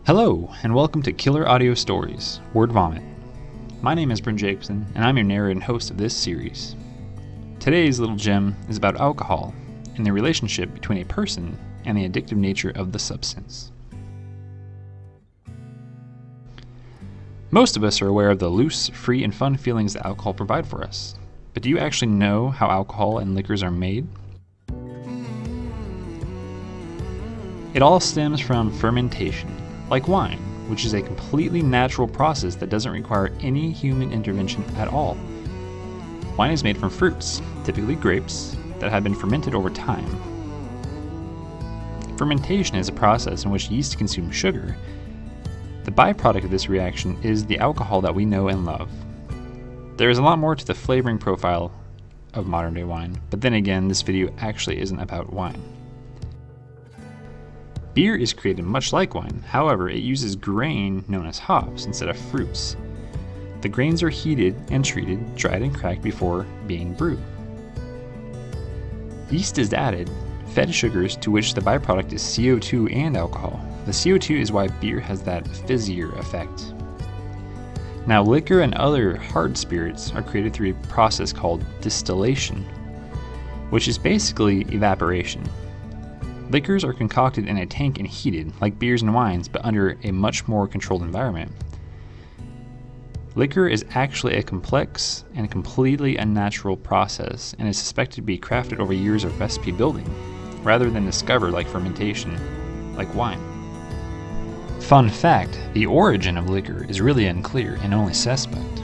Hello, and welcome to Killer Audio Stories, Word Vomit. My name is Bryn Jacobson, and I'm your narrator and host of this series. Today's little gem is about alcohol and the relationship between a person and the addictive nature of the substance. Most of us are aware of the loose, free, and fun feelings that alcohol provides for us. But do you actually know how alcohol and liquors are made? It all stems from fermentation, like wine, which is a completely natural process that doesn't require any human intervention at all. Wine is made from fruits, typically grapes, that have been fermented over time. Fermentation is a process in which yeast consume sugar. The byproduct of this reaction is the alcohol that we know and love. There is a lot more to the flavoring profile of modern day wine, but then again, this video actually isn't about wine. Beer is created much like wine, however, it uses grain known as hops instead of fruits. The grains are heated and treated, dried and cracked before being brewed. Yeast is added, fed sugars to which the byproduct is CO2 and alcohol. The CO2 is why beer has that fizzier effect. Now, liquor and other hard spirits are created through a process called distillation, which is basically evaporation. Liquors are concocted in a tank and heated, like beers and wines, but under a much more controlled environment. Liquor is actually a complex and completely unnatural process and is suspected to be crafted over years of recipe building, rather than discovered like fermentation, like wine. Fun fact, the origin of liquor is really unclear and only suspect.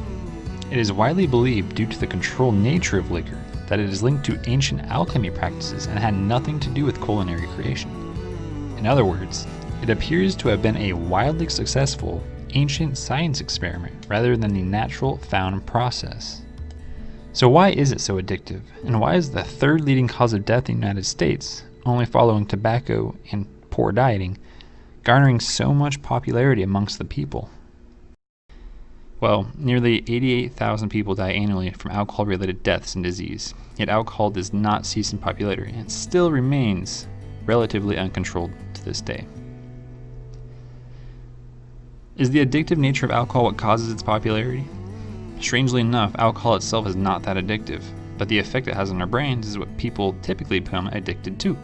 It is widely believed, due to the controlled nature of liquor, that it is linked to ancient alchemy practices and had nothing to do with culinary creation. In other words, it appears to have been a wildly successful ancient science experiment rather than the natural found process. So why is it so addictive, and why is the third leading cause of death in the United States, only following tobacco and poor dieting, garnering so much popularity amongst the people? Well, nearly 88,000 people die annually from alcohol-related deaths and disease, yet alcohol does not cease in popularity and still remains relatively uncontrolled to this day. Is the addictive nature of alcohol what causes its popularity? Strangely enough, alcohol itself is not that addictive, but the effect it has on our brains is what people typically become addicted to.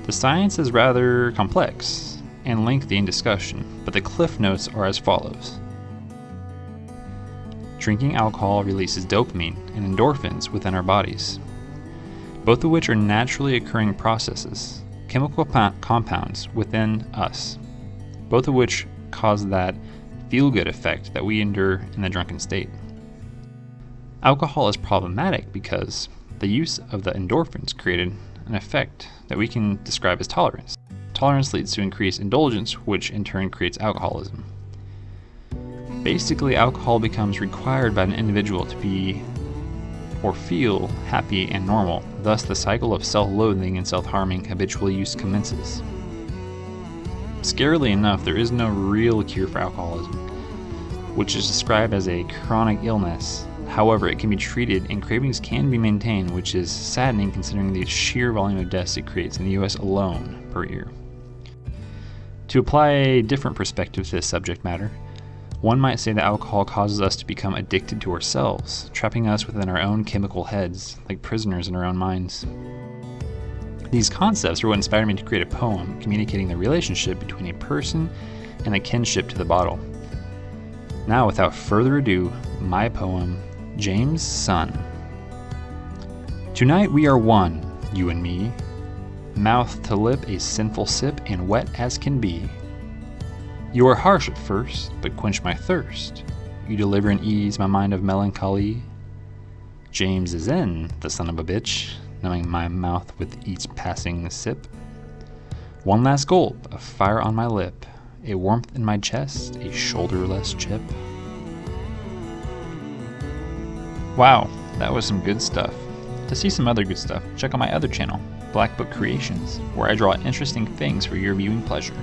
The science is rather complex and lengthy in discussion, but the cliff notes are as follows. Drinking alcohol releases dopamine and endorphins within our bodies, both of which are naturally occurring processes, chemical compounds within us, both of which cause that feel-good effect that we endure in the drunken state. Alcohol is problematic because the use of the endorphins created an effect that we can describe as tolerance. Tolerance leads to increased indulgence, which in turn creates alcoholism. Basically, alcohol becomes required by an individual to be or feel happy and normal. Thus, the cycle of self-loathing and self-harming habitual use commences. Scarily enough, there is no real cure for alcoholism, which is described as a chronic illness. However, it can be treated and cravings can be maintained, which is saddening considering the sheer volume of deaths it creates in the US alone per year. To apply a different perspective to this subject matter, one might say that alcohol causes us to become addicted to ourselves, trapping us within our own chemical heads, like prisoners in our own minds. These concepts are what inspired me to create a poem communicating the relationship between a person and the kinship to the bottle. Now, without further ado, my poem, James' Son. Tonight we are one, you and me, mouth to lip a sinful sip and wet as can be. You are harsh at first, but quench my thirst. You deliver and ease my mind of melancholy. James is in, the son of a bitch, numbing my mouth with each passing sip. One last gulp, a fire on my lip, a warmth in my chest, a shoulderless chip. Wow, that was some good stuff. To see some other good stuff, check out my other channel, Black Book Creations, where I draw interesting things for your viewing pleasure.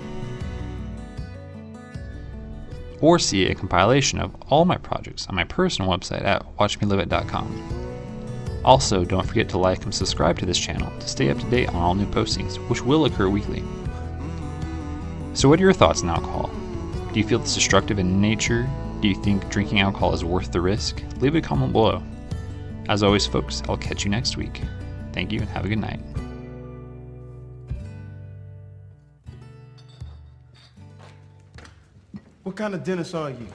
Or see a compilation of all my projects on my personal website at watchmeliveit.com. Also, don't forget to like and subscribe to this channel to stay up to date on all new postings, which will occur weekly. So what are your thoughts on alcohol? Do you feel it's destructive in nature? Do you think drinking alcohol is worth the risk? Leave a comment below. As always, folks, I'll catch you next week. Thank you and have a good night. What kind of dentist are you?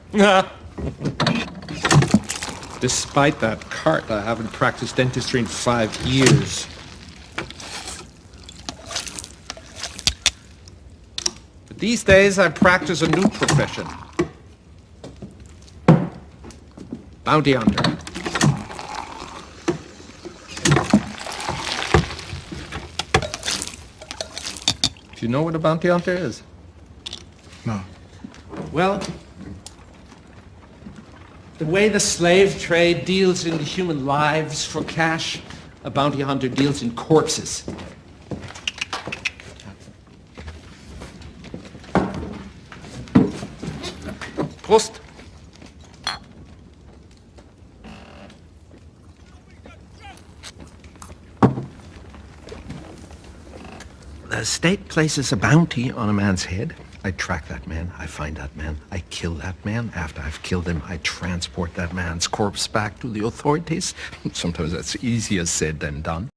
Despite that cart, I haven't practiced dentistry in 5 years. But these days, I practice a new profession. Bounty hunter. Do you know what a bounty hunter is? No. Well, the way the slave trade deals in human lives for cash, a bounty hunter deals in corpses. Prost. The state places a bounty on a man's head. I track that man, I find that man, I kill that man. After I've killed him, I transport that man's corpse back to the authorities. Sometimes that's easier said than done.